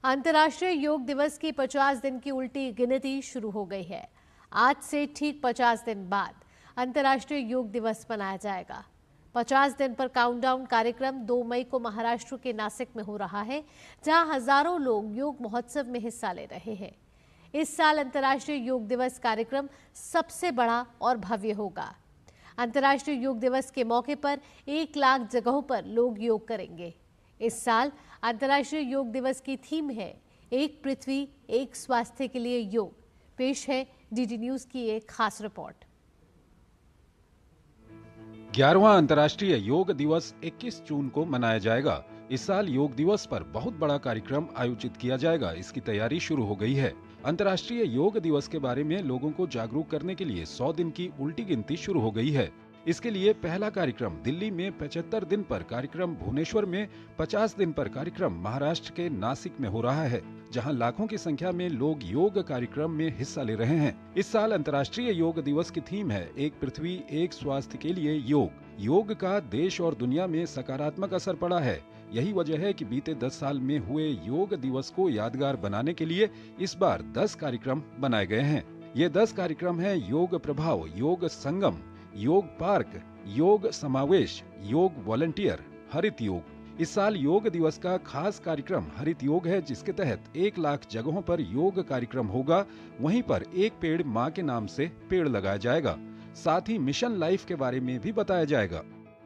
अंतर्राष्ट्रीय योग दिवस की 50 दिन की उल्टी गिनती शुरू हो गई है। आज से ठीक 50 दिन बाद अंतर्राष्ट्रीय योग दिवस मनाया जाएगा। 50 दिन पर काउंटडाउन कार्यक्रम 2 मई को महाराष्ट्र के नासिक में हो रहा है, जहां हजारों लोग योग महोत्सव में हिस्सा ले रहे हैं। इस साल अंतर्राष्ट्रीय योग दिवस कार्यक्रम सबसे बड़ा और भव्य होगा। अंतर्राष्ट्रीय योग दिवस के मौके पर 1 लाख जगहों पर लोग योग करेंगे। इस साल अंतर्राष्ट्रीय योग दिवस की थीम है एक पृथ्वी एक स्वास्थ्य के लिए योग। पेश है डीडी न्यूज की एक खास रिपोर्ट। 11वां अंतर्राष्ट्रीय योग दिवस 21 जून को मनाया जाएगा। इस साल योग दिवस पर बहुत बड़ा कार्यक्रम आयोजित किया जाएगा। इसकी तैयारी शुरू हो गई है। अंतर्राष्ट्रीय योग दिवस के बारे में लोगों को जागरूक करने के लिए 100 दिन की उल्टी गिनती शुरू हो गई है। इसके लिए पहला कार्यक्रम दिल्ली में 75 दिन पर कार्यक्रम, भुवनेश्वर में 50 दिन पर कार्यक्रम, महाराष्ट्र के नासिक में हो रहा है, जहां लाखों की संख्या में लोग योग कार्यक्रम में हिस्सा ले रहे हैं। इस साल अंतर्राष्ट्रीय योग दिवस की थीम है एक पृथ्वी एक स्वास्थ्य के लिए योग। योग का देश और दुनिया में सकारात्मक असर पड़ा है। यही वजह है कि बीते 10 साल में हुए योग दिवस को यादगार बनाने के लिए इस बार 10 कार्यक्रम बनाए गए हैं। ये 10 कार्यक्रम हैं योग प्रभाव, योग संगम, योग पार्क, योग समावेश, योग वॉलंटियर, हरित योग। इस साल योग दिवस का खास कार्यक्रम हरित योग है, जिसके तहत 1 लाख जगहों पर योग कार्यक्रम होगा। वहीं पर एक पेड़ माँ के नाम से पेड़ लगाया जाएगा। साथ ही मिशन लाइफ के बारे में भी बताया जाएगा।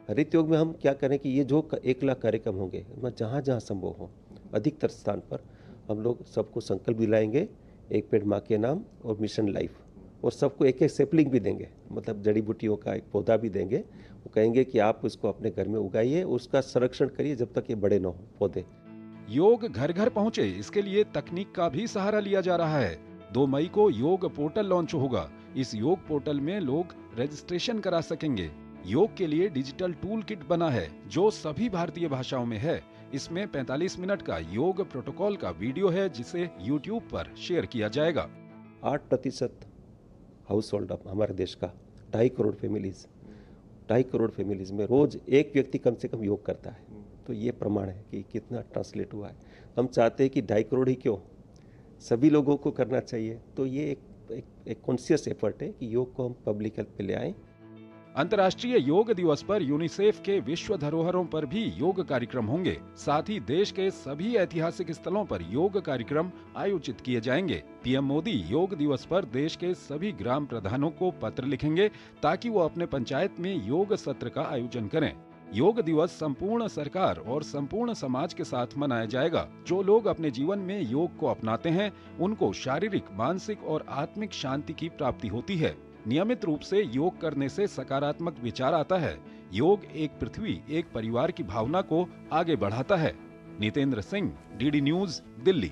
हरित योग में हम क्या करें कि ये जो 1 लाख कार्यक्रम होंगे, जहाँ जहाँ संभव हो अधिकतर स्थान पर हम लोग सबको संकल्प दिलाएंगे, एक पेड़ माँ के नाम और मिशन लाइफ, और सबको एक एक सैपलिंग भी देंगे, मतलब जड़ी बूटियों का एक पौधा भी देंगे। वो कहेंगे कि आप उसको अपने घर में उगाइए, उसका संरक्षण करिए जब तक ये बड़े न हो पौधे। योग घर घर पहुँचे, इसके लिए तकनीक का भी सहारा लिया जा रहा है। 2 मई को योग पोर्टल लॉन्च होगा। इस योग पोर्टल में लोग रजिस्ट्रेशन करा सकेंगे। योग के लिए डिजिटल टूल किट बना है, जो सभी भारतीय भाषाओं में है। इसमें 45 मिनट का योग प्रोटोकॉल का वीडियो है, जिसे YouTube पर शेयर किया जाएगा। 8% हाउस होल्ड हमारे देश का 2.5 करोड़ फैमिलीज, 2.5 करोड़ फैमिलीज में रोज एक व्यक्ति कम से कम योग करता है। तो ये प्रमाण है कि कितना ट्रांसलेट हुआ है। हम चाहते हैं कि 2.5 करोड़ ही क्यों, सभी लोगों को करना चाहिए। तो ये एक कॉन्शियस एफर्ट है कि योग को हम पब्लिक हेल्थ पे ले आएं। अंतर्राष्ट्रीय योग दिवस पर यूनिसेफ के विश्व धरोहरों पर भी योग कार्यक्रम होंगे। साथ ही देश के सभी ऐतिहासिक स्थलों पर योग कार्यक्रम आयोजित किए जाएंगे। पीएम मोदी योग दिवस पर देश के सभी ग्राम प्रधानों को पत्र लिखेंगे, ताकि वो अपने पंचायत में योग सत्र का आयोजन करें। योग दिवस संपूर्ण सरकार और संपूर्ण समाज के साथ मनाया जाएगा। जो लोग अपने जीवन में योग को अपनाते हैं, उनको शारीरिक, मानसिक और आत्मिक शांति की प्राप्ति होती है। नियमित रूप से योग करने से सकारात्मक विचार आता है। योग एक पृथ्वी एक परिवार की भावना को आगे बढ़ाता है। Nitendra Singh, DD news, Delhi.